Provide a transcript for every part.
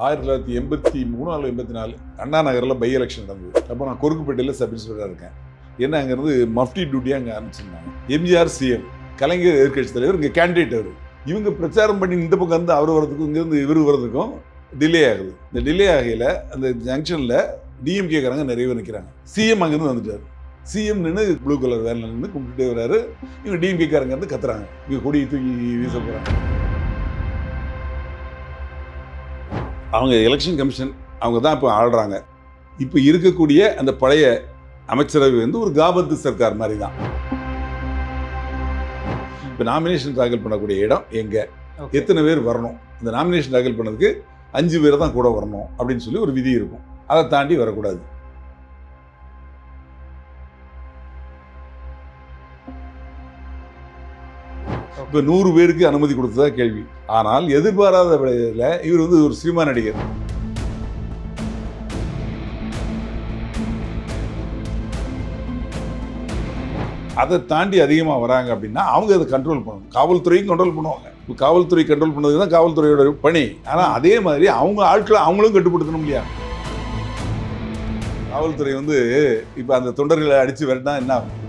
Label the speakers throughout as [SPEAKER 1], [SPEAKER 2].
[SPEAKER 1] 1983 அல்லது 84 அண்ணா நகரில் by election நடந்தது. அப்போ நான் கொருக்குப்பேட்டையில் சப் இன்ஸ்பெக்டராக இருக்கேன். என்ன அங்கேருந்து மஃப்டி டியூட்டியாக அங்கே ஆரம்பிச்சிருந்தாங்க. எம்ஜிஆர் சிஎம், கலைஞர் எதிர்கட்சி தலைவர், இங்கே கேண்டிடேட் அவர். இவங்க பிரச்சாரம் பண்ணி இந்த பக்கம் வந்து அவர் வரதுக்கும் இங்கேருந்து இவர் வரதுக்கும் டிலே ஆகுது. இந்த டிலே ஆகையில் அந்த ஜங்ஷனில் டிஎம்கேக்காரங்க நிறைய பேர் நிற்கிறாங்க. சிஎம் அங்கேருந்து வந்துட்டார். சிஎம் நின்று ப்ளூ கலர் வேனில் நின்று கும்பிட்டுட்டே வர்றாரு. இவங்க டிஎம்கேக்காரங்க வந்து கத்துறாங்க, இவங்க கொடியை தூக்கி வீச போகிறாங்க. அவங்க எலெக்ஷன் கமிஷன் அவங்க தான் இப்போ ஆள்றாங்க. இப்போ இருக்கக்கூடிய அந்த பழைய அமைச்சரவை வந்து ஒரு காபத்து சர்க்கார் மாதிரி தான். இப்போ நாமினேஷன் தாக்கல் பண்ணக்கூடிய இடம் எங்கே, எத்தனை பேர் வரணும், இந்த நாமினேஷன் தாக்கல் பண்ணதுக்கு 5 பேர் தான் கூட வரணும் அப்படின்னு சொல்லி ஒரு விதி இருக்கும். அதை தாண்டி வரக்கூடாது. இப்போ 100 பேருக்கு அனுமதி கொடுத்ததா கேள்வி. ஆனால் எதிர்பாராத விளைவில் இவர் வந்து ஒரு சினிமா நடிகர். அதை தாண்டி அதிகமாக வராங்க அப்படின்னா அவங்க அதை கண்ட்ரோல் பண்ணணும். காவல்துறையும் கண்ட்ரோல் பண்ணுவாங்க. இப்போ காவல்துறை கண்ட்ரோல் பண்ணது தான் காவல்துறையோட பணி. ஆனால் அதே மாதிரி அவங்க ஆட்களை அவங்களும் கட்டுப்படுத்தணும் இல்லையா? காவல்துறை வந்து இப்போ அந்த தொண்டர்களை அடித்து விரட்டினா என்ன ஆகும்?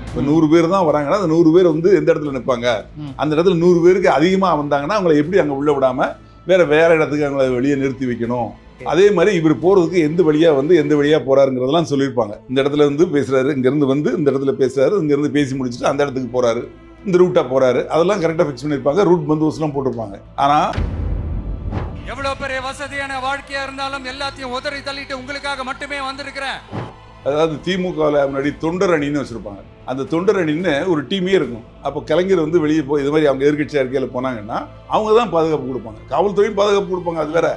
[SPEAKER 1] இப்போ 100 பேர் தான் வராங்கன்னா அந்த 100 பேர் வந்து எந்த இடத்துல நிற்பாங்க? அந்த இடத்துல 100 பேருக்கு அதிகமாக வந்தாங்கன்னா அவங்கள எப்படி அங்கே உள்ள விடாமல் வேற இடத்துக்கு அவங்கள வெளியே நிறுத்தி வைக்கணும். அதே மாதிரி இவர் போகிறதுக்கு எந்த வழியாக போகிறாருங்கிறதெல்லாம் சொல்லியிருப்பாங்க. இந்த இடத்துல வந்து பேசுகிறாரு, இங்கேருந்து வந்து இந்த இடத்துல பேசுகிறாரு, இங்கேருந்து பேசி முடிச்சுட்டு அந்த இடத்துக்கு போகிறாரு, இந்த ரூட்டாக போகிறாரு, அதெல்லாம் கரெக்டாக ஃபிக்ஸ் பண்ணியிருப்பாங்க. ரூட் பந்தோபஸ்லாம் போட்டிருப்பாங்க. ஆனால்
[SPEAKER 2] எவ்வளோ பெரிய வசதியான வாழ்க்கையாக இருந்தாலும் எல்லாத்தையும் உதறி தள்ளிட்டு உங்களுக்காக மட்டுமே வந்திருக்கிறேன்.
[SPEAKER 1] அதாவது திமுகவில் முன்னாடி தொண்டர் அணின்னு வச்சுருப்பாங்க. அந்த தொண்டர் அணின்னு ஒரு டீமே இருக்கும். அப்போ கலைஞர் வந்து வெளியே போய் இது மாதிரி அவங்க எதிர்கட்சி அறிக்கையில் போனாங்கன்னா அவங்க தான் பாதுகாப்பு கொடுப்பாங்க. காவல்துறையும் பாதுகாப்பு கொடுப்பாங்க, அது வேற.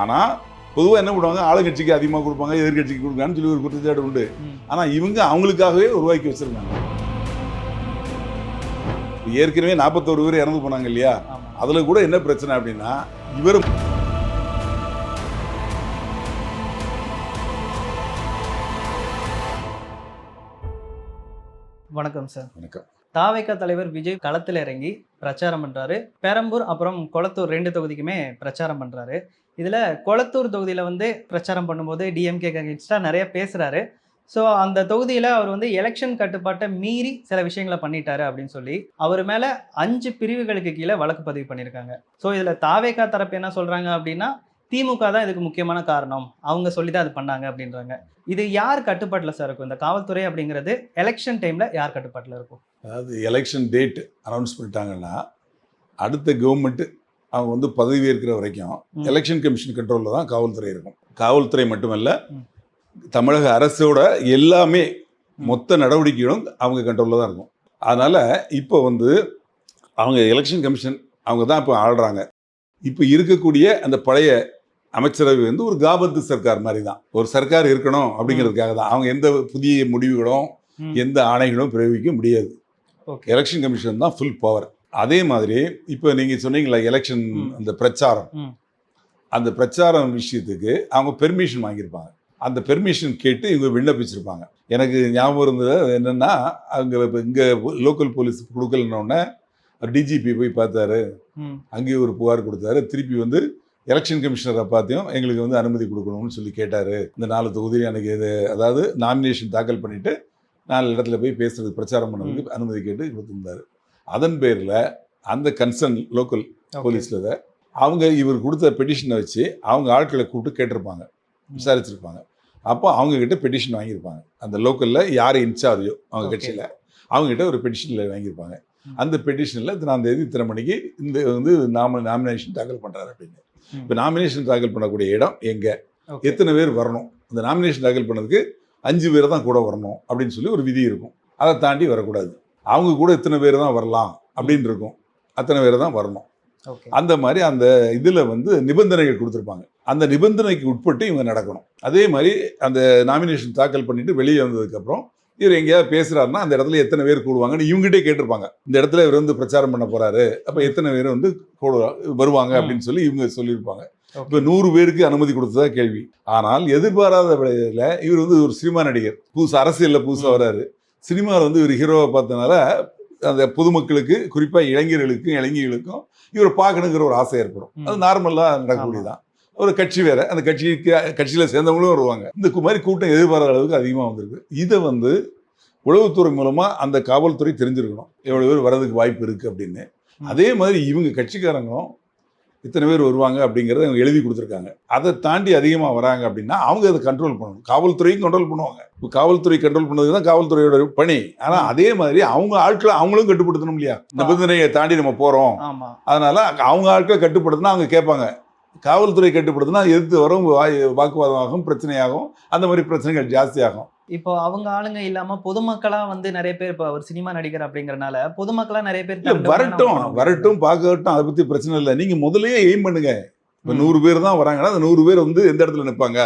[SPEAKER 1] ஆனால் பொதுவாக என்ன பண்ணுவாங்க, ஆளுங்கட்சிக்கு அதிகமாக கொடுப்பாங்க, எதிர்கட்சிக்கு கொடுக்கான்னு சொல்லி ஒரு குற்றச்சாட்டு உண்டு. ஆனால் இவங்க அவங்களுக்காகவே உருவாக்கி வச்சுருந்தாங்க. ஏற்கனவே 41 பேர் இறந்து போனாங்க இல்லையா? அதில் கூட என்ன பிரச்சனை அப்படின்னா இவர்
[SPEAKER 3] வணக்கம் சார்.
[SPEAKER 1] வணக்கம்.
[SPEAKER 3] தாவேகா தலைவர் விஜய் களத்தில் இறங்கி பிரச்சாரம் பண்ணுறாரு. பெரம்பூர் அப்புறம் கொளத்தூர் 2 தொகுதிக்குமே பிரச்சாரம் பண்ணுறாரு. இதில் கொளத்தூர் தொகுதியில் வந்து பிரச்சாரம் பண்ணும்போது டிஎம்கே அகேன்ஸ்டாக நிறைய பேசுகிறாரு. ஸோ அந்த தொகுதியில் அவர் வந்து எலெக்ஷன் கட்டுப்பாட்டை மீறி சில விஷயங்களை பண்ணிட்டாரு அப்படின்னு சொல்லி அவர் மேலே 5 பிரிவுகளுக்கு கீழே வழக்கு பதிவு பண்ணியிருக்காங்க. ஸோ இதில் தாவேகா தரப்பு என்ன சொல்கிறாங்க அப்படின்னா திமுக தான் இதுக்கு முக்கியமான காரணம், அவங்க சொல்லி தான் அது பண்ணாங்க அப்படின்றாங்க. இது யார் கட்டுப்பாட்டில் சார் இருக்கும்? இந்த காவல்துறை அப்படிங்கிறது எலெக்ஷன் டைமில் யார் கட்டுப்பாட்டில் இருக்கும்?
[SPEAKER 1] அதாவது எலெக்ஷன் டேட் அனௌன்ஸ் பண்ணிட்டாங்கன்னா அடுத்த கவர்மெண்ட்டு அவங்க வந்து பதவி ஏற்கிற வரைக்கும் எலெக்ஷன் கமிஷன் கண்ட்ரோலில் தான் காவல்துறை இருக்கும். காவல்துறை மட்டுமல்ல, தமிழக அரசோட எல்லாமே மொத்த நடவடிக்கைகளும் அவங்க கண்ட்ரோலில் தான் இருக்கும். அதனால் இப்போ வந்து அவங்க எலெக்ஷன் கமிஷன் அவங்க தான் இப்போ ஆள்றாங்க. இப்போ இருக்கக்கூடிய அந்த பழைய அமைச்சரவை வந்து ஒரு காபத்து சர்க்கார் மாதிரி தான். ஒரு சர்க்கார் இருக்கணும் அப்படிங்கிறதுக்காக தான். அவங்க எந்த புதிய முடிவுகளும் எந்த ஆணைகளும் பிரயோகிக்க முடியாது. எலெக்ஷன் கமிஷன் தான் ஃபுல் பவர். அதே மாதிரி இப்போ நீங்கள் சொன்னீங்களா எலெக்ஷன் அந்த பிரச்சாரம், அந்த பிரச்சாரம் விஷயத்துக்கு அவங்க பெர்மிஷன் வாங்கியிருப்பாங்க. அந்த பெர்மிஷன் கேட்டு இவங்க விண்ணப்பிச்சிருப்பாங்க. எனக்கு ஞாபகம் இருந்தது என்னென்னா, அவங்க இப்போ இங்கே லோக்கல் போலீஸ் கொடுக்கலன்னொடனே டிஜிபி போய் பார்த்தாரு, அங்கேயே ஒரு புகார் கொடுத்தாரு. திருப்பி வந்து எலெக்ஷன் கமிஷனரை பார்த்தியும் எங்களுக்கு வந்து அனுமதி கொடுக்கணும்னு சொல்லி கேட்டார். இந்த 4 தொகுதியில் எனக்கு இது அதாவது நாமினேஷன் தாக்கல் பண்ணிவிட்டு 4 இடத்துல போய் பேசுறதுக்கு பிரச்சாரம் பண்ணதுக்கு அனுமதி கேட்டு கொடுத்துருந்தார். அதன் பேரில் அந்த கன்சர்ன் லோக்கல் போலீஸில் அவங்க இவர் கொடுத்த பெட்டிஷனை வச்சு அவங்க ஆட்களை கூப்பிட்டு கேட்டிருப்பாங்க, விசாரிச்சிருப்பாங்க. அப்போ அவங்கக்கிட்ட பெட்டிஷன் வாங்கியிருப்பாங்க. அந்த லோக்கலில் யார் இன்சார்ஜோ அவங்க கட்சியில் அவங்ககிட்ட ஒரு பெட்டிஷனில் வாங்கியிருப்பாங்க. அந்த பெட்டிஷனில் இத்தனாம் தேதி இத்தனை மணிக்கு இந்த வந்து நாமினேஷன் தாக்கல் பண்ணுறாரு அப்படின்னு. இப்போ நாமினேஷன் தாக்கல் பண்ணக்கூடிய இடம் எங்கே, எத்தனை பேர் வரணும், இந்த நாமினேஷன் தாக்கல் பண்ணதுக்கு 5 பேர் தான் கூட வரணும் அப்படின்னு சொல்லி ஒரு விதி இருக்கும். அதை தாண்டி வரக்கூடாது. அவங்க கூட இத்தனை பேர் தான் வரலாம் அப்படின்னு இருக்கும், அத்தனை பேர் தான் வரணும். அந்த மாதிரி அந்த இதில் வந்து நிபந்தனைகள் கொடுத்துருப்பாங்க. அந்த நிபந்தனைக்கு உட்பட்டு இவங்க நடக்கணும். அதே மாதிரி அந்த நாமினேஷன் தாக்கல் பண்ணிட்டு வெளியே வந்ததுக்கப்புறம் இவர் எங்கேயாவது பேசுகிறாருன்னா அந்த இடத்துல எத்தனை பேர் கூடுவாங்கன்னு இவங்ககிட்டே கேட்டிருப்பாங்க. இந்த இடத்துல இவர் வந்து பிரச்சாரம் பண்ண போகிறாரு, அப்போ எத்தனை பேர் வந்து வருவாங்க அப்படின்னு சொல்லி இவங்க சொல்லியிருப்பாங்க. இப்போ 100 பேருக்கு அனுமதி கொடுத்ததா கேள்வி. ஆனால் எதிர்பாராத விளைவில் இவர் வந்து ஒரு சினிமா நடிகர், அரசியலில் புதுசாக வராரு. சினிமாவில் வந்து இவர் ஹீரோவை பார்த்தனால அந்த பொதுமக்களுக்கு குறிப்பாக இளைஞர்களுக்கும் இவரை பார்க்கணுங்கிற ஒரு ஆசை ஏற்படும். அது நார்மலாக நடக்கக்கூடியதான். ஒரு கட்சி வேற, அந்த கட்சியில் சேர்ந்தவங்களும் வருவாங்க. இந்த மாதிரி கூட்டம் எதிர்பாராத அளவுக்கு அதிகமாக வந்திருக்கு. இதை உளவுத்துறை மூலமா அந்த காவல்துறை தெரிஞ்சிருக்கணும் எவ்வளவு பேர் வர்றதுக்கு வாய்ப்பு இருக்கு அப்படின்னு. அதே மாதிரி இவங்க கட்சிக்காரங்களும் இத்தனை பேர் வருவாங்க அப்படிங்கிறத அவங்க எழுதி கொடுத்துருக்காங்க. அதை தாண்டி அதிகமாக வராங்க அப்படின்னா அவங்க அதை கண்ட்ரோல் பண்ணணும். காவல்துறையும் கண்ட்ரோல் பண்ணுவாங்க. இப்போ காவல்துறை கண்ட்ரோல் பண்ணது தான் காவல்துறையோட பணி. ஆனால் அதே மாதிரி அவங்க ஆட்களை அவங்களும் கட்டுப்படுத்தணும் இல்லையா? நிபந்தனையை தாண்டி நம்ம போகிறோம், அதனால அவங்க ஆட்களை கட்டுப்படுத்தினா அவங்க கேட்பாங்க. காவல்துறை கட்டுப்படுத்தினா எதிர்த்து வரும் வாக்குவாதமாகும், பிரச்சனையாகும். அந்த மாதிரி பிரச்சனைகள் ஜாஸ்தியாகும்.
[SPEAKER 3] இப்போ அவங்க ஆளுங்க இல்லாம பொதுமக்களா நிறைய பேர், இப்போ ஒரு சினிமா நடிகர் அப்படிங்கறனால பொதுமக்களா நிறைய பேர்
[SPEAKER 1] வரட்டும் பார்க்கட்டும், அதை பத்தி பிரச்சனை இல்லை. நீங்க முதல்லயே எய்ம் பண்ணுங்க. இப்போ 100 பேர் தான் வராங்கன்னா அந்த 100 பேர் எந்த இடத்துல நிற்பாங்க,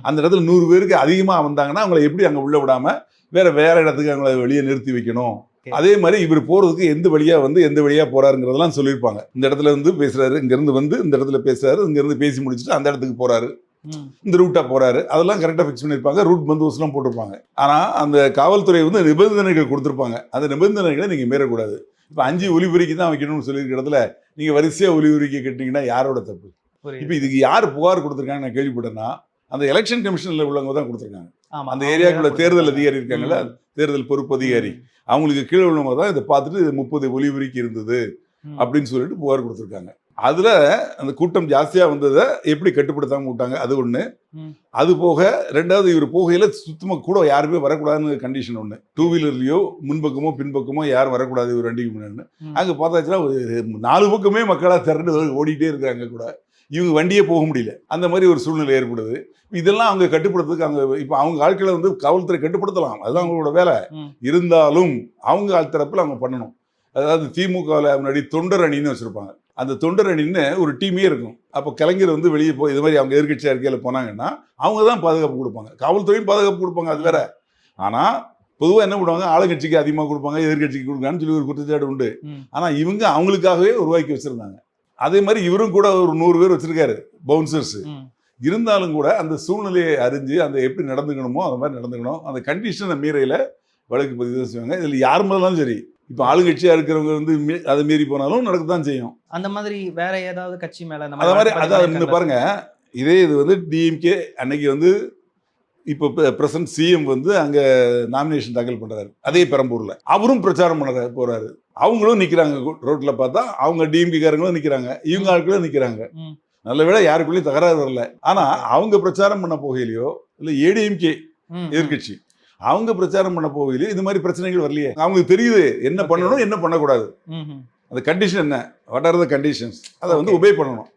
[SPEAKER 1] அந்த இடத்துல 100 பேருக்கு அதிகமாக வந்தாங்கன்னா அவங்களை எப்படி அங்கே உள்ள விடாம வேற இடத்துக்கு அவங்கள வெளியே நிறுத்தி வைக்கணும். அதே மாதிரி இவர் போறதுக்கு எந்த வழியா போறாருங்கிறதெல்லாம் சொல்லியிருப்பாங்க. இந்த இடத்துல பேசுறாரு, இங்கிருந்து இந்த இடத்துல பேசுறாரு, இங்கிருந்து பேசி முடிச்சுட்டு அந்த இடத்துக்கு போறாரு, இந்த ரூட்டா போறாரு, அதெல்லாம் கரெக்டாக ஃபிக்ஸ் பண்ணியிருப்பாங்க. ரூட் பந்தோபஸ்லாம் போட்டிருப்பாங்க. ஆனால் அந்த காவல்துறை நிபந்தனைகள் கொடுத்துருப்பாங்க. அந்த நிபந்தனைகளை நீங்கள் மீறக்கூடாது. இப்போ 5 ஒலிபெருக்கி தான் வைக்கணும்னு சொல்லியிருக்க இடத்துல நீங்கள் வரிசையாக ஒலிபெருக்கி கட்டிங்கன்னா யாரோட தப்பு? இப்போ இதுக்கு யார் புகார் கொடுத்துருக்காங்க நான் கேள்விப்பட்டேன்னா அந்த எலெக்ஷன் கமிஷனில் உள்ளவங்க தான் கொடுத்துருக்காங்க. அந்த ஏரியாவுக்குள்ள தேர்தல் அதிகாரி இருக்காங்கல்ல, தேர்தல் பொறுப்பு அதிகாரி, அவங்களுக்கு கீழே உள்ளவங்க தான் இதை பார்த்துட்டு 30 ஒலிபெருக்கி இருந்தது அப்படின்னு சொல்லிட்டு புகார் கொடுத்துருக்காங்க. அதுல அந்த கூட்டம் ஜாஸ்தியா வந்ததை எப்படி கட்டுப்படுத்தாம விட்டாங்க, அது ஒண்ணு. அது போக ரெண்டாவது, இவர் போகையில சுத்தமா கூட யாருமே வரக்கூடாதுன்னு கண்டிஷன் ஒண்ணு. 2 வீலர்லயோ முன்பக்கமோ பின்பக்கமோ யாரும் வரக்கூடாது இவர் வண்டிக்கு முன்னாடி. அங்க பார்த்தாச்சுன்னா 4 பக்கமே மக்களா திரண்டு ஓடிட்டே இருக்கிறாங்க. கூட இவங்க வண்டியே போக முடியல. அந்த மாதிரி ஒரு சூழ்நிலை ஏற்படுது. இதெல்லாம் அவங்க கட்டுப்படுத்துறதுக்கு இப்போ அவங்க ஆட்களை காவல்துறை கட்டுப்படுத்தலாம், அதுதான் அவங்களோட வேலை. இருந்தாலும் அவங்க ஆள் தரப்புல அவங்க பண்ணணும். அதாவது திமுகவில் முன்னாடி தொண்டர் அணின்னு வச்சிருப்பாங்க. அந்த தொண்டர் அணின்னு ஒரு டீமே இருக்கும். அப்போ கலைஞர் வெளியே போய் இது மாதிரி அவங்க எதிர்கட்சியாக இருக்கையில் போனாங்கன்னா அவங்க தான் பாதுகாப்பு கொடுப்பாங்க, காவல்துறையும் பாதுகாப்பு கொடுப்பாங்க, அது வேற. ஆனால் பொதுவாக என்ன பண்ணுவாங்க, ஆளுங்கட்சிக்கு அதிகமாக கொடுப்பாங்க, எதிர்கட்சிக்கு கொடுக்கான்னு சொல்லி ஒரு குற்றச்சாட்டு உண்டு. ஆனால் இவங்க அவங்களுக்காகவே உருவாக்கி வச்சிருந்தாங்க. அதே மாதிரி இவரும் கூட ஒரு 100 பேர் வச்சிருக்காரு பவுன்சர்ஸ். இருந்தாலும் கூட அந்த சூழ்நிலையை அறிஞ்சு அந்த எப்படி நடந்துக்கணுமோ அந்த மாதிரி நடந்துக்கணும். அந்த கண்டிஷனை மீறையில வழக்கு பதிவு செய்வாங்க. இதில் யார் மேலும் சரி, இப்போ ஆளுங்கட்சியா இருக்கிறவங்க அதை மீறி போனாலும் நடக்கத்தான் செய்யும்.
[SPEAKER 3] அந்த மாதிரி வேற ஏதாவது கட்சி மேல
[SPEAKER 1] அந்த மாதிரி அதாவது பாருங்க, இதே இது டிஎம்கே அன்னைக்கு இப்போ பிரசன்ட் சிஎம் அங்க நாமினேஷன் தாக்கல் பண்றாரு, அதே பெரம்பூர்ல. அவரும் பிரச்சாரம் பண்ண போறாரு. அவங்களும் நிக்கிறாங்க ரோட்ல, பார்த்தா அவங்க டிஎம்கே காரங்களும் நிக்கிறாங்க, இவங்க ஆட்களும் நிக்கிறாங்க. நல்ல வேளை யாருக்குள்ளேயும் தகராறு வரல. ஆனா அவங்க பிரச்சாரம் பண்ண போகையிலையோ இல்ல ஏடிஎம்கே எதிர்கட்சி அவங்க பிரச்சாரம் பண்ண போகையிலையோ இந்த மாதிரி பிரச்சனைகள் வரலையே. அவங்களுக்கு தெரியுது என்ன பண்ணணும் என்ன பண்ணக்கூடாது, அந்த கண்டிஷன் என்ன, வாட் ஆர் த கண்டிஷன்ஸ், அதை உபே பண்ணணும்.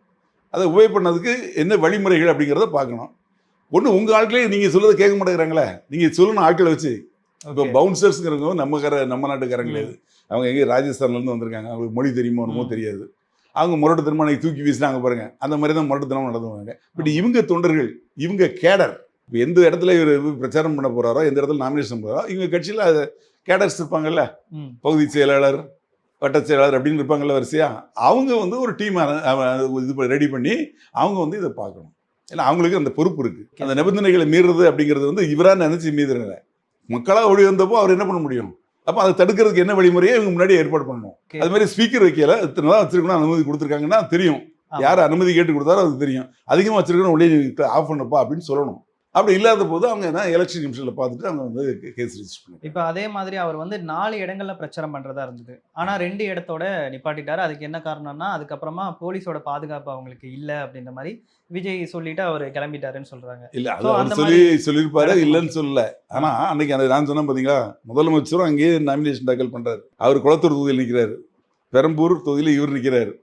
[SPEAKER 1] அதை உபே பண்ணதுக்கு என்ன வழிமுறைகள் அப்படிங்கிறத பார்க்கணும். ஒன்று உங்கள் ஆட்களே நீங்கள் சொல்றதை கேட்க மாட்டேங்கிறாங்களே, நீங்கள் சொல்லணும் ஆட்களை வச்சு. இப்போ பவுன்சர்ஸுங்கிறவங்க நம்ம நாட்டுக்காரங்களே, அவங்க எங்கே ராஜஸ்தான்லேருந்து வந்திருக்காங்க, அவங்களுக்கு மொழி தெரியுமோ என்னமோ தெரியாது. அவங்க முரட்டுத்தனமாக தூக்கி வீசினாங்க பாருங்க, அந்த மாதிரி தான் முரட்டுத்தனம் நடந்துவாங்க. பட் இவங்க தொண்டர்கள், இவங்க கேடர். இப்போ எந்த இடத்துல இவர் பிரச்சாரம் பண்ண போறாரோ, எந்த இடத்துல நாமினேஷன் போறாரோ, இவங்க கட்சியில் கேடர்ஸ் இருப்பாங்கல்ல, பகுதி செயலாளர், வட்ட செயலாளர் அப்படின்னு இருப்பாங்கல்ல வரிசையா. அவங்க ஒரு டீம் இது ரெடி பண்ணி அவங்க இதை பார்க்கணும். ஏன்னா அவங்களுக்கு அந்த பொறுப்பு இருக்கு. அந்த நிபந்தனைகளை மீறுறது அப்படிங்கிறது இவரா நினைச்சு மீதுறல, மக்களா ஓடி வந்தப்போ அவர் என்ன பண்ண முடியும்? அப்போ அதை தடுக்கிறதுக்கு என்ன வழிமுறையை இவங்க முன்னாடி ஏற்பாடு பண்ணணும். அது மாதிரி ஸ்பீக்கர் வைக்கல, இத்தனை தான் வச்சிருக்கணும், அனுமதி கொடுத்துருக்காங்கன்னா தெரியும், யார் அனுமதி கேட்டு கொடுத்தாரோ அது தெரியும். அதிகமாக வச்சிருக்கணும், உடனே ஆஃப் பண்ணப்பா அப்படின்னு சொல்லணும். அப்படி இல்லாத போது அவங்க எலெக்ஷன் கமிஷனில் பார்த்துட்டு அவங்க கேஸ் ரிஜிஸ்டர் பண்ணி. இப்போ
[SPEAKER 3] அதே மாதிரி அவர் 4 இடங்கள்ல பிரச்சாரம் பண்றதா இருந்தது. ஆனா 2 இடத்தோட நிப்பாட்டிட்டாரு. அதுக்கு என்ன காரணம்னா, அதுக்கப்புறமா போலீஸோட பாதுகாப்பு அவங்களுக்கு இல்லை அப்படின்ற மாதிரி விஜய் சொல்லிட்டு அவர் கிளம்பிட்டாருன்னு சொல்றாங்க.
[SPEAKER 1] இல்ல அது சொல்லியிருப்பாரு, இல்லைன்னு சொல்லல. ஆனா அன்னைக்கு நான் சொன்னேன் பாத்தீங்களா, முதலமைச்சரும் அங்கேயே நாமினேஷன் தாக்கல் பண்றாரு. அவர் குளத்தூர் தொகுதியில் நிற்கிறாரு, பெரம்பூர் தொகுதியில் இவர் நிற்கிறாரு.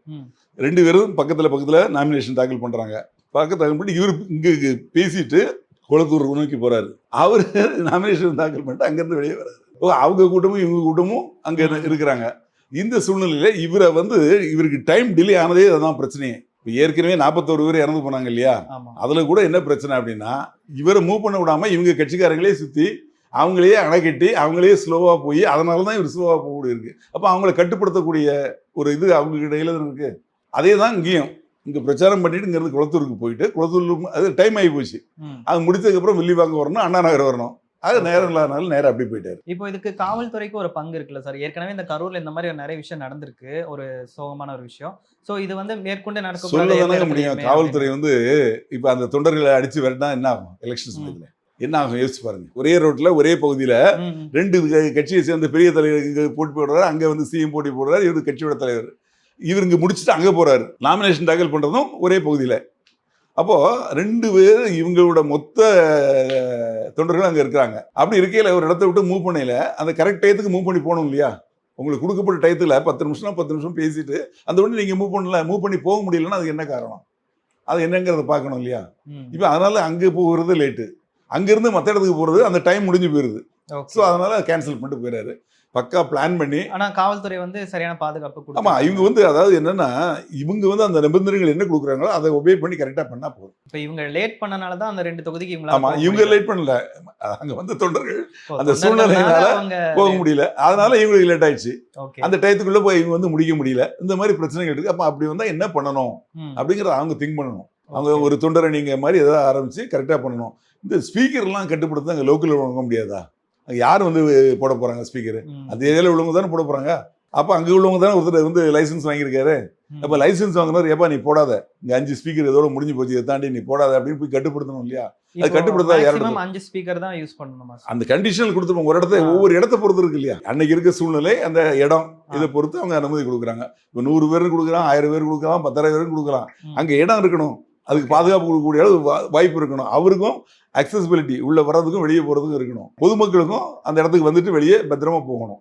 [SPEAKER 1] 2 பேரும் பக்கத்துல நாமினேஷன் தாக்கல் பண்றாங்க. தாக்கல் பண்ணி இவர் இங்க பேசிட்டு குளத்தூர் நோக்கி போறாரு. அவரு நாமினேஷன் தாக்கல் பண்ணிட்டு அங்கிருந்து வெளியே வர்றாரு. அவங்க கூட்டமும் இவங்க கூட்டமும் அங்க இருக்கிறாங்க. இந்த சூழ்நிலையில இவரை இவருக்கு டைம் டிலே ஆனதே அதுதான் பிரச்சனையே. ஏற்கனவே 41 பேர் இறந்து போனாங்க இல்லையா, அதுல கூட என்ன பிரச்சனை அப்படின்னா, இவரை மூவ் பண்ண விடாம இவங்க கட்சிக்காரங்களே சுத்தி அவங்களே அணைக்கட்டி அவங்களே ஸ்லோவா போய், அதனாலதான் இவர் ஸ்லோவா போக இருக்கு. அப்ப அவங்களை கட்டுப்படுத்தக்கூடிய ஒரு இது அவங்க இடையில இருக்கு. அதே தான் இங்கேயும் இங்க பிரச்சாரம் பண்ணிட்டு இங்கிருந்து குளத்தூருக்கு போயிட்டு, குளத்தூர் அது டைம் ஆகி போச்சு. அது முடிச்சதுக்கு அப்புறம் வில்லிவாக்கம் வரணும், அண்ணா நகர் வரணும். அது நேரம் இல்லாதனால நேரம் அப்படி போயிட்டாரு.
[SPEAKER 3] இப்போ இதுக்கு காவல்துறைக்கு ஒரு பங்கு இருக்குல்ல சார்? ஏற்கனவே இந்த கரூர்ல இந்த மாதிரி நிறைய விஷயம் நடந்திருக்கு. ஒரு சோகமான ஒரு விஷயம். சோ இது வந்து மேற்கொண்டு நடக்கக்கூடாது
[SPEAKER 1] சொல்ல
[SPEAKER 3] எந்த
[SPEAKER 1] தானங்க முடியும்.
[SPEAKER 3] இடத்துலயுமே
[SPEAKER 1] காவல்துறை வந்து இப்ப அந்த தொண்டர்களை அடிச்சு விரட்டினா என்ன ஆகும்? எலெக்ஷன் சமயத்துல என்ன ஆகும் யோசிச்சு பாருங்க. ஒரே ரோட்ல ஒரே பகுதியில
[SPEAKER 3] ம், ம்.
[SPEAKER 1] 2 கட்சியை சேர்ந்த பெரிய தலைவர் இங்க போட்டி போடுறாரு, அங்க வந்து சிஎம் போட்டி போடுறாரு, இவரு கட்சியோட தலைவர். இவர் இங்க முடிச்சுட்டு அங்க போறாரு. நாமினேஷன் தாக்கல் பண்றதும் ஒரே பகுதியில. அப்போ 2 பேர் இவங்களோட மொத்த தொண்டர்கள் அங்க இருக்கிறாங்க. அப்படி இருக்கையில ஒரு இடத்த விட்டு மூவ் பண்ணையில அந்த கரெக்ட் டயத்துக்கு மூவ் பண்ணி போகணும் இல்லையா? உங்களுக்கு கொடுக்கப்பட்ட டயத்துல 10 நிமிஷம்னா 10 நிமிஷம் பேசிட்டு அந்த உடனே நீங்க மூவ் பண்ணி போக முடியலன்னா அதுக்கு என்ன காரணம்? அது என்னங்கிறத பார்க்கணும் இல்லையா?
[SPEAKER 3] ம்.
[SPEAKER 1] இப்போ அதனால அங்க போகிறது லேட்டு. அங்கிருந்து மற்ற இடத்துக்கு போறது அந்த டைம் முடிஞ்சு போயிருது.
[SPEAKER 3] Okay.
[SPEAKER 1] ஸோ அதனால கேன்சல் பண்ணிட்டு போயிறாரு. பக்கா பிளான் பண்ணி.
[SPEAKER 3] ஆனா காவல்துறை வந்து சரியான பாதுகாப்பு
[SPEAKER 1] ஆமா,
[SPEAKER 3] கொடுத்தாங்க.
[SPEAKER 1] இவங்க வந்து அதாவது என்னன்னா இவங்க வந்து அந்த நிபந்தனைகள் என்ன கொடுக்குறாங்களோ அதை ஒபே பண்ணி கரெக்டா பண்ணா போதும்.
[SPEAKER 3] இப்ப இவங்க லேட் பண்ணனால தான் அந்த 2 தொகுதிக்கு இவங்களால
[SPEAKER 1] ஆமா,
[SPEAKER 3] போக
[SPEAKER 1] இவங்க
[SPEAKER 3] முடியல.
[SPEAKER 1] லேட் பண்ணல. அங்க வந்து தொண்டர்கள்
[SPEAKER 3] ஓ,
[SPEAKER 1] அந்த
[SPEAKER 3] தொண்டர்கள்னால
[SPEAKER 1] சூழ்நிலையினால
[SPEAKER 3] அவங்க
[SPEAKER 1] போக முடியல. அதனால இவங்களுக்கு லேட் ஆயிடுச்சு.
[SPEAKER 3] ஓகே.
[SPEAKER 1] அந்த டயத்துக்குள்ள போய் இவங்க வந்து முடிக்க முடியல. இந்த மாதிரி பிரச்சனைகள் இருக்கு. அப்ப அப்படி வந்தா என்ன பண்ணணும்
[SPEAKER 3] ம்.
[SPEAKER 1] அப்படிங்கறத அவங்க திங்க் பண்ணணும். அவங்க
[SPEAKER 3] Okay.
[SPEAKER 1] ஒரு தொண்டரை நீங்க மாதிரி ஏதாவது ஆரம்பிச்சு கரெக்டா பண்ணணும். இந்த ஸ்பீக்கர்லாம் கட்டுப்படுத்த அங்க லோக்கல்ல வாங்க முடியாதா? அங்க யார் வந்து போட போறாங்க ஸ்பீக்கர்?
[SPEAKER 3] ம்.
[SPEAKER 1] அந்த ஏரியால உள்ளவங்க தானே போட போறாங்க. அப்ப அங்க உள்ளவங்க தானே ஒருத்தர் வந்து லைசன்ஸ் வாங்கியிருக்காரு.
[SPEAKER 3] ம்.
[SPEAKER 1] அப்ப லைசன்ஸ் வாங்கினவர் ஏப்பா நீ போடாத, இங்க 5 ஸ்பீக்கர் இதோட முடிஞ்சு போச்சு, இதை தாண்டி நீ போடாத அப்படின்னு போய் கட்டுப்படுத்தணும் இல்லையா? அது
[SPEAKER 3] இப்போ
[SPEAKER 1] கட்டுப்படுத்தா யாரோட
[SPEAKER 3] maximum 5 ஸ்பீக்கர் தான் யூஸ் பண்ணணுமா சார்?
[SPEAKER 1] அந்த கண்டிஷனல் கொடுத்துருப்போம். ஒரு இடத்த
[SPEAKER 3] ஆ.
[SPEAKER 1] ஒவ்வொரு இடத்த பொறுத்து இருக்கு இல்லையா? அன்னைக்கு இருக்க சூழ்நிலை, அந்த இடம், இதை பொறுத்து அவங்க அனுமதி கொடுக்குறாங்க. இப்போ 100 பேரும் கொடுக்கலாம், 1000 பேர் கொடுக்கலாம், 10,000 பேரும் கொடுக்கலாம்.
[SPEAKER 3] ம்.
[SPEAKER 1] அங்க இடம் இருக்கணும், அதுக்கு பாதுகாப்பு கொடுக்கக்கூடிய அளவு வாய்ப்பு இருக்கணும். அவருக்கும் அக்சசிபிலிட்டி உள்ள வர்றதுக்கும் வெளியே போறதுக்கும் இருக்கணும். பொதுமக்களுக்கும் அந்த இடத்துக்கு வந்துட்டு வெளியே பத்திரமா போகணும்.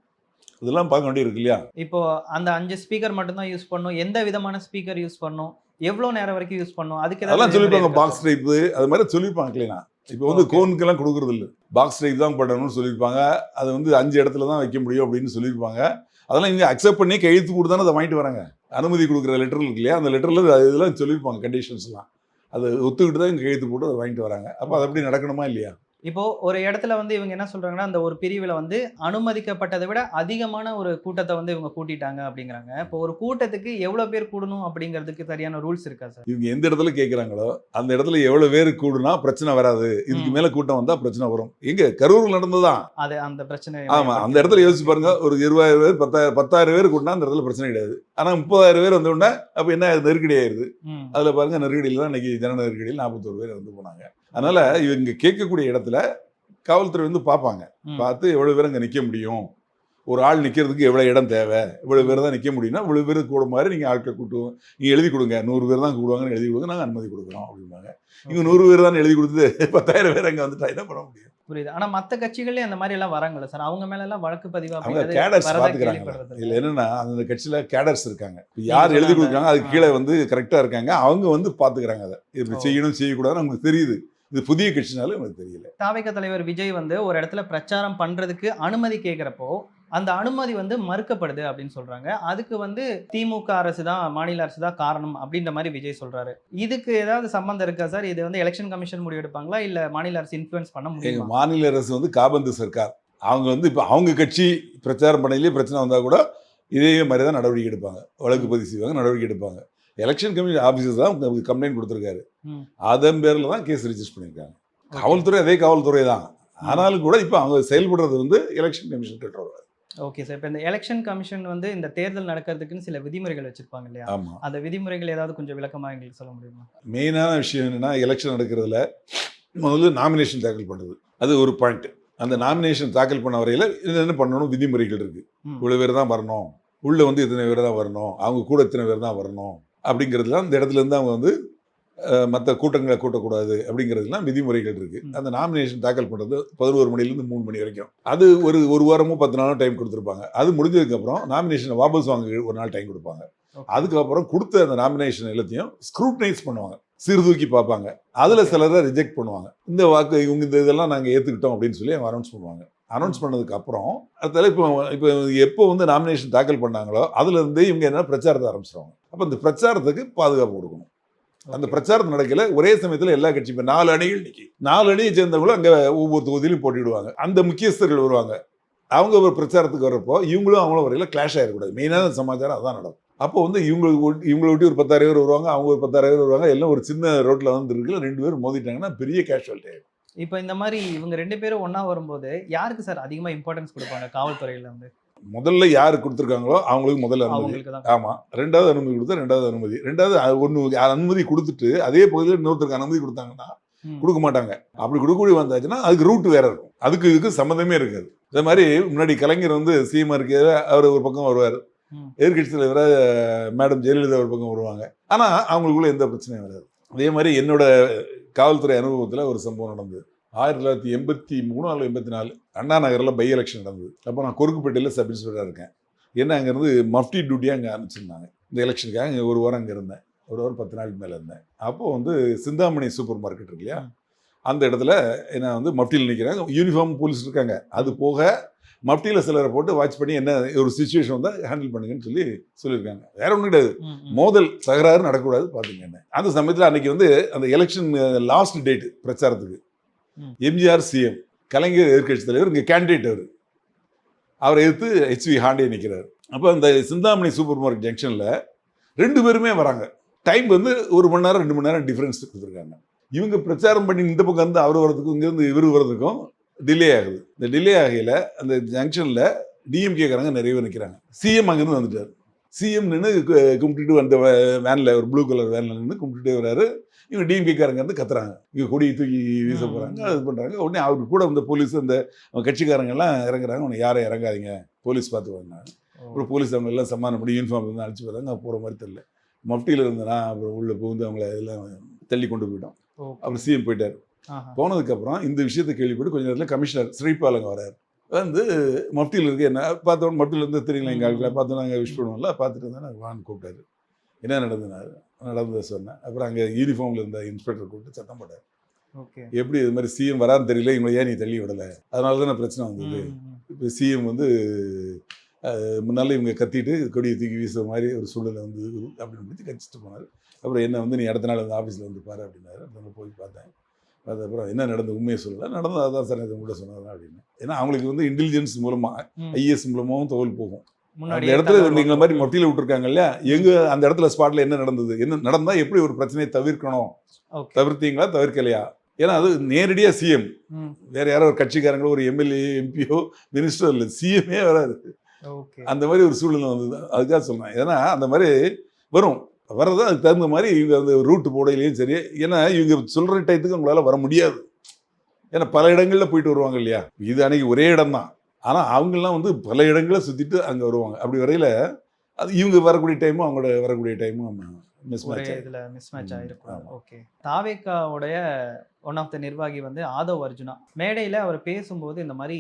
[SPEAKER 1] இதெல்லாம் பார்க்க வேண்டியது இருக்கு இல்லையா?
[SPEAKER 3] இப்போ அந்த 5 ஸ்பீக்கர் மட்டும் தான் யூஸ் பண்ணணும். எந்த விதமான ஸ்பீக்கர் யூஸ் பண்ணணும்? எவ்வளவு நேரம் வரைக்கும் யூஸ் பண்ணணும்? அதுக்கு ஏதாவது
[SPEAKER 1] அதெல்லாம்
[SPEAKER 3] விதிமுறை
[SPEAKER 1] சொல்லியிருப்பாங்க.
[SPEAKER 3] இருக்கா
[SPEAKER 1] பாக்ஸ்
[SPEAKER 3] சார்?
[SPEAKER 1] டைப் அது மாதிரி சொல்லியிருப்பாங்க கிளீனா. இப்போ வந்து
[SPEAKER 3] Okay.
[SPEAKER 1] கோனுக்கெல்லாம் கொடுக்கறது இல்லை, பாக்ஸ் டைப் தான் பண்ணணும்னு சொல்லியிருப்பாங்க. அது வந்து 5 இடத்துல தான் வைக்க முடியும் அப்படின்னு சொல்லியிருப்பாங்க. அதெல்லாம் இங்கே அக்செப்ட் பண்ணி கையெழுத்து கொடுத்து தானே அதை வாங்கிட்டு வராங்க. அனுமதி கொடுக்குற லெட்டர் இருக்கு இல்லையா? அந்த லெட்டரில் இதெல்லாம் சொல்லியிருப்பாங்க கண்டிஷன்ஸ்லாம். அதை ஒத்துக்கிட்டு தான் இங்கே கையெழுத்து போட்டு அதை வாங்கிட்டு வராங்க. அப்போ அது அப்படி நடக்கணுமா இல்லையா?
[SPEAKER 3] இப்போ ஒரு இடத்துல வந்து இவங்க என்ன சொல்றாங்கன்னா, அந்த ஒரு பிரிவுல வந்து அனுமதிக்கப்பட்டதை விட அதிகமான ஒரு கூட்டத்தை வந்து இவங்க கூட்டிட்டாங்க அப்படிங்கிறாங்க. இப்போ ஒரு கூட்டத்துக்கு எவ்வளவு பேர் கூடணும் அப்படிங்கிறதுக்கு சரியான ரூல்ஸ் இருக்கா சார்?
[SPEAKER 1] இவங்க எந்த இடத்துல கேட்குறாங்களோ அந்த இடத்துல எவ்வளோ பேர் கூடுனா பிரச்சனை வராது. இதுக்கு மேலே கூட்டம் வந்தால் பிரச்சனை வரும். எங்க கரூரில் நடந்ததுதான்.
[SPEAKER 3] அது அந்த பிரச்சனை
[SPEAKER 1] ஆமா, அந்த இடத்துல யோசிச்சு பாருங்க. ஒரு 20,000 பேர் 10,000 பேர் கூட்டினா அந்த இடத்துல பிரச்சனை கிடையாது. ஆனா 30,000 பேர் வந்த உடனே அப்ப என்ன நெருக்கடி ஆயிருது.
[SPEAKER 3] ம்.
[SPEAKER 1] அதுல பாருங்க, நெருக்கடியில் தான் இன்னைக்கு ஜன நெருக்கடியில் 41 பேர் வந்து போனாங்க. அதனால இவங்க கேட்கக்கூடிய இடத்துல காவல்துறை வந்து பார்ப்பாங்க.
[SPEAKER 3] ம்.
[SPEAKER 1] பார்த்து எவ்வளவு பேர் அங்க நிக்க முடியும், ஒரு ஆள் நிக்கிறதுக்கு எவ்வளவு இடம் தேவை, இவ்வளவு பேர் தான் நிக்க முடியும்னா இவ்வளவு பேர் கூட மாதிரி நீங்க ஆட்களை கூட்டுவோம், நீங்க எழுதி கொடுங்க, 100 பேர் தான் கூடுவாங்கன்னு எழுதி கொடுங்க, நாங்க அனுமதி கொடுக்குறோம் அப்படிம்பாங்க. இவங்க 100 பேர் தான் எழுதி கொடுத்து 10,000 பேர் அங்க வந்துட்டா என்ன பண்ண முடியும்?
[SPEAKER 3] புரியுது. ஆனா மத்த கட்சிகள்லயே அந்த மாதிரி எல்லாம் வராங்கல்ல சார்? அவங்க மேல எல்லாம் வழக்கு பதிவு
[SPEAKER 1] அவங்க
[SPEAKER 3] அப்படிங்கிறது
[SPEAKER 1] கேடர்ஸ்
[SPEAKER 3] வரதா
[SPEAKER 1] பாத்துக்கிறாங்க.
[SPEAKER 3] கேள்விப்படுறது
[SPEAKER 1] இதுல
[SPEAKER 3] இல்ல.
[SPEAKER 1] என்னன்னா அந்த கட்சியில கேடர்ஸ் இருக்காங்க.
[SPEAKER 3] நீங்க
[SPEAKER 1] யார்
[SPEAKER 3] சொன்ன
[SPEAKER 1] எழுதி
[SPEAKER 3] அந்த
[SPEAKER 1] கொடுக்குறாங்க அதுக்கு கீழே வந்து கரெக்டா இருக்காங்க. அவங்க வந்து பாத்துக்கிறாங்க. அதை இப்படி
[SPEAKER 3] ஓ.
[SPEAKER 1] செய்யணும் செய்யக்கூடாதுன்னு அவங்களுக்கு தெரியுது. இது புதிய கட்சினாலும் எனக்கு தெரியல.
[SPEAKER 3] தாவேகா தலைவர் விஜய் வந்து ஒரு இடத்துல பிரச்சாரம் பண்றதுக்கு அனுமதி கேட்கிறப்போ அந்த அனுமதி வந்து மறுக்கப்படுது அப்படின்னு சொல்றாங்க. அதுக்கு வந்து திமுக அரசு தான், மாநில அரசு தான் காரணம் அப்படின்ற மாதிரி விஜய் சொல்றாரு. இதுக்கு ஏதாவது சம்பந்தம் இருக்கா சார்? இது வந்து எலெக்ஷன் கமிஷன் முடிவெடுப்பாங்களா இல்ல மாநில அரசு இன்ஃப்ளூயன்ஸ் பண்ண
[SPEAKER 1] எங்க
[SPEAKER 3] முடியுமா?
[SPEAKER 1] மாநில அரசு வந்து காபந்து சர்க்கார். அவங்க வந்து இப்போ அவங்க கட்சி பிரச்சாரம் பண்ணையிலேயே பிரச்சனை வந்தா கூட இதே மாதிரி தான் நடவடிக்கை எடுப்பாங்க. வழக்கு பதிவு செய்வாங்க, நடவடிக்கை எடுப்பாங்க. எலெக்ஷன் கமிஷன் ஆஃபீஸர் தான் கம்ப்ளைண்ட் கொடுத்துருக்காரு.
[SPEAKER 3] ம்.
[SPEAKER 1] அதன் பேரில் தான் கேஸ் ரிஜிஸ்டர் பண்ணியிருக்காங்க.
[SPEAKER 3] Okay.
[SPEAKER 1] காவல்துறை அதே காவல்துறை தான். ஆனாலும் கூட இப்போ அவங்க செயல்படுறது வந்து election commission control.
[SPEAKER 3] Okay sir. இப்போ இந்த எலெக்ஷன் கமிஷன் வந்து இந்த தேர்தல் நடக்கிறதுக்குன்னு சில விதிமுறைகள் வச்சிருப்பாங்க இல்லையா?
[SPEAKER 1] ஆமா,
[SPEAKER 3] அந்த விதிமுறைகள் ஏதாவது கொஞ்சம் விளக்கமா எங்களுக்கு சொல்ல முடியுமா?
[SPEAKER 1] மெயினான விஷயம் என்னன்னா எலெக்ஷன் நடக்கிறதுல முதல்ல நாமினேஷன் தாக்கல் பண்ணுறது, அது ஒரு பாயிண்ட். அந்த நாமினேஷன் தாக்கல் பண்ண வரையில் என்ன பண்ணணும், விதிமுறைகள் இருக்கு.
[SPEAKER 3] ம்.
[SPEAKER 1] இவ்வளோ பேர் தான் வரணும், உள்ள வந்து இத்தனை பேர் தான் வரணும், அவங்க கூட இத்தனை பேர் தான் வரணும் அப்படிங்கிறதுலாம் இந்த இடத்துல இருந்து அவங்க வந்து மற்ற கூட்டங்களை கூட்டக்கூடாது அப்படிங்கிறதுலாம் விதிமுறைகள் இருக்கு.
[SPEAKER 3] ம்.
[SPEAKER 1] அந்த நாமினேஷன் தாக்கல் பண்ணுறது 11 மணிலேருந்து 3 மணி வரைக்கும். அது ஒரு வாரமோ 10 நாளோ டைம் கொடுத்துருப்பாங்க. அது முடிஞ்சதுக்கப்புறம் நாமினேஷனை வாபஸ் வாங்க ஒரு நாள் டைம் கொடுப்பாங்க.
[SPEAKER 3] Okay.
[SPEAKER 1] அதுக்கப்புறம் கொடுத்த அந்த நாமினேஷன் எல்லாத்தையும் ஸ்க்ரூட்டனைஸ் பண்ணுவாங்க, சீர்தூக்கி பார்ப்பாங்க. அதில் சிலரை ரிஜெக்ட் பண்ணுவாங்க. இந்த வாக்கு இவங்க இந்த இதெல்லாம் நாங்கள் ஏற்றுக்கிட்டோம் அப்படின்னு சொல்லி அவங்க அனௌன்ஸ் பண்ணுவாங்க. அனௌன்ஸ் பண்ணதுக்கு அப்புறம் அடுத்தால இப்போ எப்போ வந்து நாமினேஷன் தாக்கல் பண்ணாங்களோ அதுலேருந்து இவங்க என்ன பிரச்சாரத்தை ஆரம்பிச்சிருவாங்க. அப்போ இந்த பிரச்சாரத்துக்கு பாதுகாப்பு கொடுக்கணும். அந்த பிரச்சாரம் நடக்கல ஒரே சமயத்தில் எல்லா கட்சியும் 4 அணிகள் நிற்கி 4 அணியை சேர்ந்தவங்களும் அங்கே ஒவ்வொரு தொகுதியிலும் போட்டிடுவாங்க. அந்த முக்கியஸ்தர்கள் வருவாங்க. அவங்க ஒரு பிரச்சாரத்துக்கு வர்றப்போ இவங்களும் அவங்களும் வரையில கிளாஷ் ஆகிடக்கூடாது. மெயினான சமாச்சாரம் அதான் நடக்கும். அப்போ வந்து இவங்களை ஒட்டி ஒரு 10,000 பேர் வருவாங்க, அவங்க ஒரு 10,000 பேர் வருவாங்க. எல்லாம் ஒரு சின்ன ரோட்டில் வந்து இருக்குல்ல 2 பேர் மோதிட்டாங்கன்னா பெரிய கேஷுவாலிட்டி ஆகிடும்.
[SPEAKER 3] இப்போ இந்த மாதிரி இவங்க 2 பேரும் ஒண்ணா வரும்போது யாருக்கு சார் அதிகமா இம்பார்ட்டன்ஸ் கொடுப்பாங்க காவல்துறையில வந்து?
[SPEAKER 1] முதல்ல யார் கொடுத்துருக்காங்களோ அவங்களுக்கு முதல்ல அனுமதி.
[SPEAKER 3] அவங்களுக்கு தான்.
[SPEAKER 1] ஆமா, ரெண்டாவது அனுமதி கொடுத்தா ரெண்டாவது அனுமதி, ரெண்டாவது ஒன்று அனுமதி கொடுத்துட்டு அதே பகுதியில் இன்னொருத்தருக்கு அனுமதி கொடுத்தாங்கன்னா கொடுக்க மாட்டாங்க. அப்படி கொடுக்கக்கூடிய வந்தாச்சுன்னா அதுக்கு ரூட் வேற இருக்கும், அதுக்கு இதுக்கு சம்மந்தமே இருக்காது. அதே மாதிரி முன்னாடி கலைஞர் வந்து சிஎம் இருக்க அவர் ஒரு பக்கம் வருவார், எதிர்கட்சி தலைவர மேடம் ஜெயலலிதா ஒரு பக்கம் வருவாங்க, ஆனா அவங்களுக்குள்ள எந்த பிரச்சனையும் வராது. அதே மாதிரி என்னோட காவல்துறை அனுபவத்தில் ஒரு சம்பவம் நடந்தது. 1983 அல்லது 84 அண்ணா நகரில் பை எலெக்ஷன் நடந்தது. அப்போ நான் கொருக்குப்பேட்டையில் சப் இன்ஸ்பெக்டராக இருக்கேன். என்ன அங்கேருந்து மஃப்டி டியூட்டியாக அங்கே அனுப்பிச்சிருந்தாங்க. இந்த எலெக்ஷனுக்காக இங்கே ஒரு வாரம் அங்கே இருந்தேன், ஒரு வாரம் 10 நாளுக்கு மேலே இருந்தேன். அப்போது வந்து சிந்தாமணி சூப்பர் மார்க்கெட் இருக்கு இல்லையா, அந்த இடத்துல என்ன வந்து மஃப்டியில் நிற்கிறாங்க, யூனிஃபார்ம் போலீஸ் இருக்காங்க. அது போக மஃப்டியில் சிலரை போட்டு வாட்ச் பண்ணி என்ன ஒரு சுச்சுவேஷன் வந்தால் ஹேண்டில் பண்ணுங்கன்னு சொல்லியிருக்காங்க. வேற ஒன்றும் கிடையாது, மோதல் தகராறு நடக்கக்கூடாது பார்த்துங்க. அந்த சமயத்தில் அன்னைக்கு வந்து அந்த எலெக்ஷன் லாஸ்ட் டேட் பிரச்சாரத்துக்கு எம்ஜிஆர் சிஎம், கலைஞர் எதிர்கட்சி தலைவர், இங்கே கேண்டிடேட் அவரை எதிர்த்து HV ஹாண்டே நிற்கிறார். அப்போ அந்த சிந்தாமணி சூப்பர் மார்க்கெட் ஜங்ஷனில் 2 பேருமே வராங்க. டைம் வந்து 1 மணி நேரம் 2 மணி நேரம் டிஃப்ரென்ஸ் கொடுத்துருக்காங்க. இவங்க பிரச்சாரம் பண்ணி இந்த பக்கம் வந்து அவர் வர்றதுக்கும் இங்கேருந்து இவர் வர்றதுக்கும் டிலே ஆகுது. இந்த டிலே ஆகையில் அந்த ஜங்ஷனில் டிஎம்கேக்காரங்க நிறைய பேர் நிற்கிறாங்க. சிஎம் அங்கேருந்து வந்துட்டார். சிஎம் நின்று கும்பிட்டுட்டு வந்த வேனில், ஒரு ப்ளூ கலர் வேனில் நின்று கும்பிட்டுட்டே வர்றாரு. இவங்க டிஎம்கேக்காரங்க வந்து கத்துறாங்க, இங்கே கொடியை தூக்கி வீச போகிறாங்க, அது பண்ணுறாங்க. உடனே அவருக்கு கூட வந்த போலீஸ் அந்த கட்சிக்காரங்கெல்லாம் இறங்குறாங்க. உடனே யாரும் இறங்காதீங்க, போலீஸ் பார்த்துக்குவாங்க. அப்புறம் போலீஸ் அவங்க எல்லாம் சமாதானம் பண்ணி யூனிஃபார்ம் வந்து அழைச்சி பார்த்தாங்க. போகிற மாதிரி தெரியல. மஃப்டியில் இருந்தேன்னா அப்புறம் உள்ளே புகுந்து அவங்கள எல்லாம் தள்ளி கொண்டு போயிட்டோம். அப்புறம் சிஎம் போயிட்டார். போனதுக்கப்புறம் இந்த விஷயத்தை கேள்விப்பட்டு கொஞ்சம் நேரத்தில் கமிஷனர் ஸ்ரீபாலங்க வராரு. வந்து மஃப்டியில் இருக்க என்ன பார்த்தோம், மஃப்டியில் இருந்து தெரியல எங்கள் ஆட்களை பார்த்தோம், நாங்கள் விஷ் பண்ணுவோம்ல, பார்த்துட்டு இருந்தால் நாங்கள் வான்னு கூப்பிட்டாரு. என்ன நடந்தது சொன்னேன். அப்புறம் அங்கே யூனிஃபார்மில் இருந்த இன்ஸ்பெக்டர் கூப்பிட்டு சத்தம் போட்டார். எப்படி இது மாதிரி சிஎம் வரான்னு தெரியல, இவங்களை ஏன் நீ தள்ளி விடலை, அதனால தானே பிரச்சனை வந்தது. இப்போ சிஎம் வந்து முன்னால் இவங்க கத்திட்டு கொடியை தூக்கி வீசுற மாதிரி ஒரு சூழ்நிலை வந்தது அப்படின்னு பற்றி கச்சிட்டு போனார். அப்புறம் என்ன வந்து நீ அடுத்த நாள் வந்து ஆஃபீஸில் வந்து பாரு அப்படின்னாரு. நம்ம போய் பார்த்தேன். அதுக்கப்புறம் என்ன நடந்த உண்மையை சொல்லலை, நடந்தது அதான் சார் இது கூட சொன்னதான் அப்படின்னு. ஏன்னா அவங்களுக்கு வந்து இன்டெலிஜென்ஸ் மூலமாக ஐஏஎஸ் மூலமாகவும் தகவல் போகும். அந்த இடத்துல நீங்கள மாதிரி மொட்டியில் விட்டுருக்காங்க இல்லையா, எங்க அந்த இடத்துல ஸ்பாட்ல என்ன நடந்தது, என்ன நடந்தா எப்படி ஒரு பிரச்சனையை தவிர்க்கணும், தவிர்த்தீங்களா தவிர்க்கலையா. ஏன்னா அது நேரடியா சிஎம், வேற யாரோ ஒரு கட்சிக்காரங்களோ ஒரு எம்எல்ஏ எம்பியோ மினிஸ்டர் இல்லை, சிஎம்ஏ வராது. அந்த மாதிரி ஒரு சூழ்நிலை வந்தது. அதுக்காக சொன்னேன். ஏன்னா அந்த மாதிரி வரும், வர்றது அதுக்கு தகுந்த மாதிரி இவங்க அந்த ரூட்டு போடையிலையும் சரி. ஏன்னா இவங்க சொல்ற டயத்துக்கு உங்களால வர முடியாது. ஏன்னா பல இடங்கள்ல போயிட்டு வருவாங்க இல்லையா. இது அன்னைக்கு ஒரே இடம் தான், ஆனால் அவங்கெல்லாம் வந்து பல இடங்களை சுற்றிட்டு அங்கே வருவாங்க. அப்படி வரையில் அது இவங்க வரக்கூடிய டைமும் அவங்களோட வரக்கூடிய டைமும்
[SPEAKER 3] மிஸ் மேட்ச் ஆகிருக்கும். ஓகே. தாவேக்காவுடைய ஒன் ஆஃப் த நிர்வாகி வந்து ஆதவ் அர்ஜுனா மேடையில் அவர் பேசும்போது இந்த மாதிரி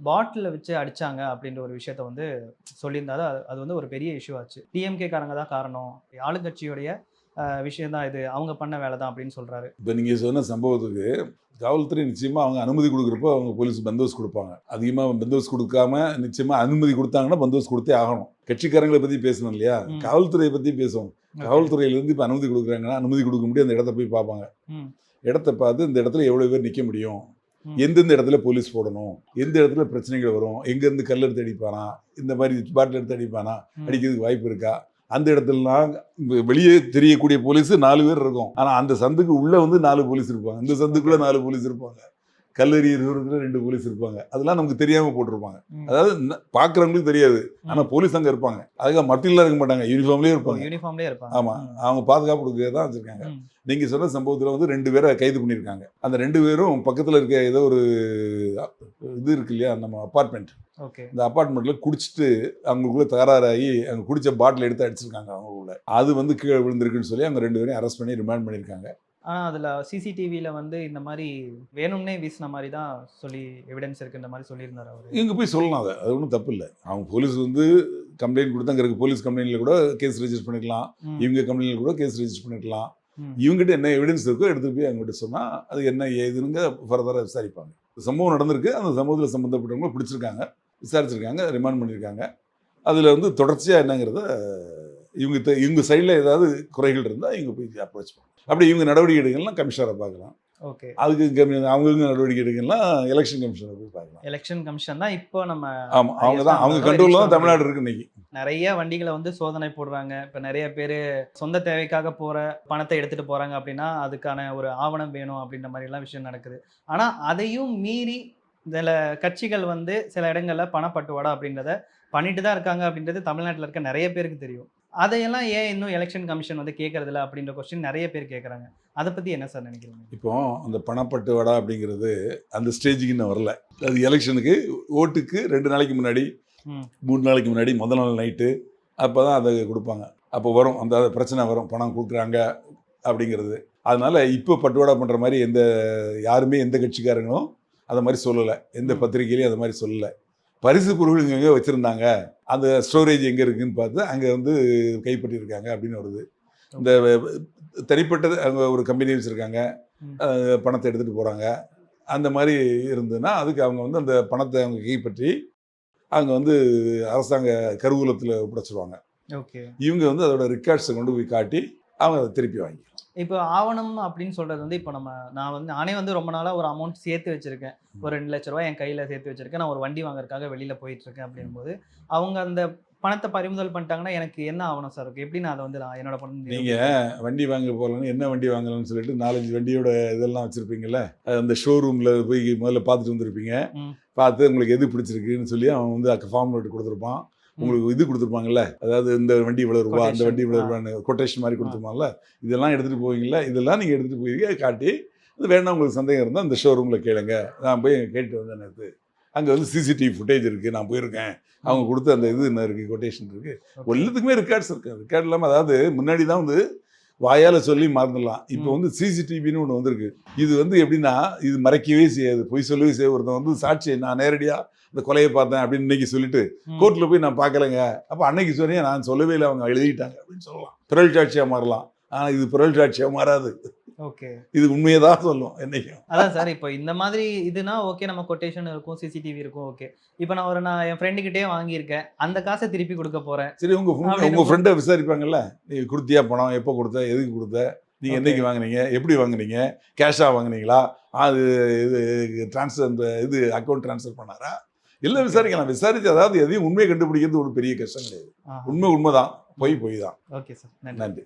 [SPEAKER 3] பாட்டிலில் வச்சு அடித்தாங்க அப்படின்ற ஒரு விஷயத்த வந்து சொல்லியிருந்தாரு. அது வந்து ஒரு பெரிய இஷ்யூ ஆச்சு. டிஎம்கே காரங்க தான் காரணம், ஆளுங்கட்சியுடைய விஷயம் தான் இது, அவங்க பண்ண வேலை தான் அப்படின்னு சொல்கிறாரு.
[SPEAKER 1] இப்போ நீங்கள் சொன்ன சம்பவத்துக்கு காவல்துறை நிச்சயமாக அவங்க அனுமதி கொடுக்குறப்போ அவங்க போலீஸ் பந்தோபஸ்து கொடுப்பாங்க. அதிகமாக பந்தோபஸ்து கொடுக்காம நிச்சயமாக அனுமதி கொடுத்தாங்கன்னா பந்தோபஸ்து கொடுத்தே ஆகணும். கட்சிக்காரங்களை பற்றி பேசணும் இல்லையா, காவல்துறையை பற்றி பேசுவோம். காவல்துறையிலேருந்து இப்போ அனுமதி கொடுக்குறாங்கன்னா அனுமதி கொடுக்க முடியும், அந்த இடத்த போய் பார்ப்பாங்க. இடத்த பார்த்து இந்த இடத்துல எவ்வளோ பேர் நிற்க முடியும், எந்தெந்த இடத்துல போலீஸ் போடணும், எந்த இடத்துல பிரச்சனைகள் வரும், எங்கேருந்து கல் எடுத்து அடிப்பானா, இந்த மாதிரி பாட்டில் எடுத்து அடிப்பானா, அடிக்கிறதுக்கு வாய்ப்பு இருக்கா, அந்த இடத்துலலாம் வெளியே தெரியக்கூடிய போலீஸ் 4 பேர் இருக்கும். ஆனால் அந்த சந்துக்கு உள்ளே வந்து 4 போலீஸ் இருப்பாங்க, இந்த சந்துக்குள்ளே 4 போலீஸ் இருப்பாங்க, கல்லறி தூரத்தில் 2 போலீஸ் இருப்பாங்க. அதெல்லாம் நமக்கு தெரியாமல் போட்டிருப்பாங்க. அதாவது பார்க்குறவங்களுக்கு தெரியாது, ஆனால் போலீஸ் அங்கே இருப்பாங்க. அதுக்காக மட்டிலாம் இருக்க மாட்டாங்க, யூனிஃபார்ம்லேயே இருப்பாங்க. ஆமாம், அவங்க பாதுகாப்பு கொடுக்க தான் வச்சுருக்காங்க. நீங்கள் சொன்ன சம்பவத்தில் வந்து 2 பேரை கைது பண்ணியிருக்காங்க. அந்த 2 பேரும் பக்கத்தில் இருக்க ஏதோ ஒரு இது இருக்கு இல்லையா, நம்ம அப்பார்ட்மெண்ட், இந்த அப்பார்ட்மெண்ட்டில் குடிச்சிட்டு அவங்களுக்குள்ள தகராறாகி அங்கே குடித்த பாட்டில் எடுத்து அடிச்சிருக்காங்க அவங்களுக்குள்ள. அது வந்து கீழே விழுந்திருக்குன்னு சொல்லி அவங்க 2 பேரையும் அரெஸ்ட் பண்ணி ரிமாண்ட் பண்ணியிருக்காங்க.
[SPEAKER 3] ஆனால் அதில் சிசிடிவியில் வந்து இந்த மாதிரி வேணும்னே வீசின மாதிரி தான் சொல்லி எவிடன்ஸ் இருக்குன்ற மாதிரி சொல்லியிருந்தார் அவர்.
[SPEAKER 1] இங்கே போய் சொல்லலாம், அது ஒன்றும் தப்பு இல்லை. அவங்க போலீஸ் வந்து கம்ப்ளைண்ட் கொடுத்தாங்க இருக்கு, போலீஸ் கம்ப்ளைண்ட்டில் கூட கேஸ் ரெஜிஸ்டர் பண்ணிக்கலாம், இவங்க கம்ப்ளைண்ட்டில் கூட கேஸ் ரெஜிஸ்டர் பண்ணிக்கலாம். இவங்ககிட்ட என்ன எவிடன்ஸ் இருக்கோ எடுத்துகிட்டு போய் அவங்ககிட்ட சொன்னால் அது என்ன ஏதுன்னு ஃபர்தராக விசாரிப்பாங்க. சம்பவம் நடந்திருக்கு, அந்த சம்பவத்தில் சம்மந்தப்பட்டவங்க பிடிச்சிருக்காங்க, விசாரிச்சிருக்காங்க, ரிமாண்ட் பண்ணியிருக்காங்க. அதில் வந்து தொடர்ச்சியாக என்னங்கிறத இவங்க சைடில் ஏதாவது குறைகள் இருந்தால் இவங்க போய் அப்ரோச் பண்ணுவாங்க. அப்படி இவங்க நடவடிக்கை எடுக்கலாம் கமிஷனரை பார்க்கலாம்.
[SPEAKER 3] ஓகே.
[SPEAKER 1] அதுக்கு அவங்க நடவடிக்கை எடுக்கலாம் எலெக்ஷன் கமிஷனை போய் பார்க்கலாம்.
[SPEAKER 3] எலெக்ஷன் கமிஷன் தான் இப்போ நம்ம
[SPEAKER 1] ஆமாம், அவங்க தான், அவங்க கண்ட்ரோலில் தான் தமிழ்நாடு இருக்கு இன்னைக்கு.
[SPEAKER 3] நிறைய வண்டிகளை வந்து சோதனை போடுறாங்க. இப்போ நிறைய பேர் சொந்த தேவைக்காக போகிற பணத்தை எடுத்துகிட்டு போகிறாங்க அப்படின்னா அதுக்கான ஒரு ஆவணம் வேணும் அப்படின்ற மாதிரிலாம் விஷயம் நடக்குது. ஆனால் அதையும் மீறி சில கட்சிகள் வந்து சில இடங்களில் பணப்பட்டுவாடா அப்படின்றத பண்ணிட்டு தான் இருக்காங்க அப்படின்றது தமிழ்நாட்டில் இருக்க நிறைய பேருக்கு தெரியும். அதையெல்லாம் ஏன் இன்னும் எலெக்ஷன் கமிஷன் வந்து கேட்கறதில்ல அப்படின்ற கொஸ்டின் நிறைய பேர் கேட்குறாங்க. அதை பற்றி என்ன சார் நினைக்கிறீங்க?
[SPEAKER 1] இப்போ அந்த பணப்பட்டுவாடா அப்படிங்கிறது அந்த ஸ்டேஜுக்கு இன்னும் வரல. அது எலெக்ஷனுக்கு ஓட்டுக்கு 2 நாளைக்கு முன்னாடி 3 நாளைக்கு முன்னாடி முதல் நாள் நைட்டு அப்போ தான் அதை கொடுப்பாங்க. அப்போ வரும் அந்த பிரச்சனை வரும், பணம் கொடுக்குறாங்க அப்படிங்கிறது. அதனால இப்போ பட்டுவாடா பண்ணுற மாதிரி யாருமே எந்த கட்சிக்காரங்களும் அதை மாதிரி சொல்லலை, எந்த பத்திரிகையிலையும் அதை மாதிரி சொல்லலை. பரிசு பொருள் இங்கே வச்சுருந்தாங்க, அந்த ஸ்டோரேஜ் எங்கே இருக்குதுன்னு பார்த்து அங்கே வந்து கைப்பற்றியிருக்காங்க அப்படின்னு வருது. இந்த தனிப்பட்டது அங்கே ஒரு கம்பெனி வச்சுருக்காங்க, பணத்தை எடுத்துகிட்டு போகிறாங்க. அந்த மாதிரி இருந்ததுன்னா அதுக்கு அவங்க வந்து அந்த பணத்தை அவங்க கைப்பற்றி அவங்க வந்து அரசாங்க கருவூலத்தில் ஒப்படைச்சிருவாங்க.
[SPEAKER 3] ஓகே.
[SPEAKER 1] இவங்க வந்து அதோட ரெக்கார்ட்ஸை கொண்டு போய் காட்டி அவங்க அதை திருப்பி வாங்கி.
[SPEAKER 3] இப்போ ஆவணம் அப்படின்னு சொல்கிறது வந்து இப்போ நானே வந்து ரொம்ப நாளாக ஒரு அமௌண்ட் சேர்த்து வச்சுருக்கேன். ஒரு 2 லட்ச ரூபா என் கையில் சேர்த்து வச்சுருக்கேன். நான் ஒரு வண்டி வாங்குறதுக்காக வெளியில் போயிட்டுருக்கேன் அப்படிங்கும்போது அவங்க அந்த பணத்தை பறிமுதல் பண்ணிட்டாங்கன்னா எனக்கு என்ன ஆவணம் சார் இருக்குது? எப்படி நான் அதை வந்து என்னோட பணம்?
[SPEAKER 1] நீங்கள் வண்டி வாங்க போகலன்னு என்ன வண்டி வாங்கலாம்னு சொல்லிட்டு 4-5 வண்டியோட இதெல்லாம் வச்சுருப்பீங்கள்ல, அந்த ஷோரூமில் போய் முதல்ல பார்த்துட்டு வந்துருப்பீங்க. பார்த்து உங்களுக்கு எது பிடிச்சிருக்குன்னு சொல்லி அவன் வந்து ஃபார்ம் நோட்டு கொடுத்துருப்பான். உங்களுக்கு இது கொடுத்துருப்பாங்கல்ல, அதாவது இந்த வண்டி இவ்வளோ ரூபா, அந்த வண்டி இவ்வளோ ரூபான்னு கொட்டேஷன் மாதிரி கொடுத்துருப்பாங்கல்ல, இதெல்லாம் எடுத்துகிட்டு போவீங்களா, இதெல்லாம் நீங்கள் எடுத்துகிட்டு போயிருக்கீங்க காட்டி அது வேணா உங்களுக்கு சந்தேகம் இருந்தால் அந்த ஷோரூமில் கேளுங்க. நான் போய் கேட்டு வந்தேன் நேற்று, அங்கே வந்து சிசிடிவி ஃபுட்டேஜ் இருக்குது, நான் போயிருக்கேன், அவங்க கொடுத்த அந்த இது என்ன இருக்குது, கொட்டேஷன் இருக்குது, எல்லாத்துக்குமே ரெக்கார்ட்ஸ் இருக்குது. ரெக்கார்ட் இல்லாமல் அதாவது முன்னாடி தான் வந்து வாயால் சொல்லி மறந்துடலாம், இப்போ வந்து சிசிடிவின்னு ஒன்று வந்திருக்கு. இது வந்து எப்படின்னா இது மறைக்கவே செய்யாது, பொய் சொல்லவே செய்ய. ஒருத்தன் வந்து சாட்சி நான் நேரடியாக இந்த கொலையை பார்த்தேன் அப்படின்னு இன்னைக்கு சொல்லிட்டு கோர்ட்டில் போய் நான் பார்க்கலைங்க, அப்போ அன்னைக்கு சொன்னேன் நான் சொல்லவே இல்லை, அவங்க எழுதிட்டாங்க அப்படின்னு சொல்லலாம், பிறல் சாட்சியாக மாறலாம். ஆனால் இது பிறல் சாட்சியாக மாறாது.
[SPEAKER 3] ஓகே,
[SPEAKER 1] இது உண்மையை தான் சொல்லும் என்னைக்கும்.
[SPEAKER 3] அதான் சார். இப்போ இந்த மாதிரி இதுனா ஓகே, நம்ம கொட்டேஷன் இருக்கும், சிசிடிவி இருக்கும். ஓகே, இப்போ நான் என் ஃப்ரெண்டுக்கிட்டே வாங்கியிருக்கேன், அந்த காசை திருப்பி கொடுக்க போகிறேன்.
[SPEAKER 1] சரி, உங்கள் ஃப்ரெண்டை விசாரிப்பாங்கல்ல, நீ கொடுத்தியா பணம், எப்போ கொடுத்த, எதுக்கு கொடுத்த, நீங்கள் என்றைக்கு வாங்கினீங்க, எப்படி வாங்கினீங்க, கேஷாக வாங்கினீங்களா, அது இது ட்ரான்ஸ்ஃபர் இது அக்கௌண்ட் ட்ரான்ஸ்ஃபர் பண்ணாரா, எல்லாம் விசாரிக்கலாம். விசாரித்து அதாவது எதையும் உண்மையை கண்டுபிடிக்கிறது ஒரு பெரிய கஷ்டம் கிடையாது. உண்மை தான், பொய் தான்.
[SPEAKER 3] ஓகே சார்,
[SPEAKER 1] நன்றி.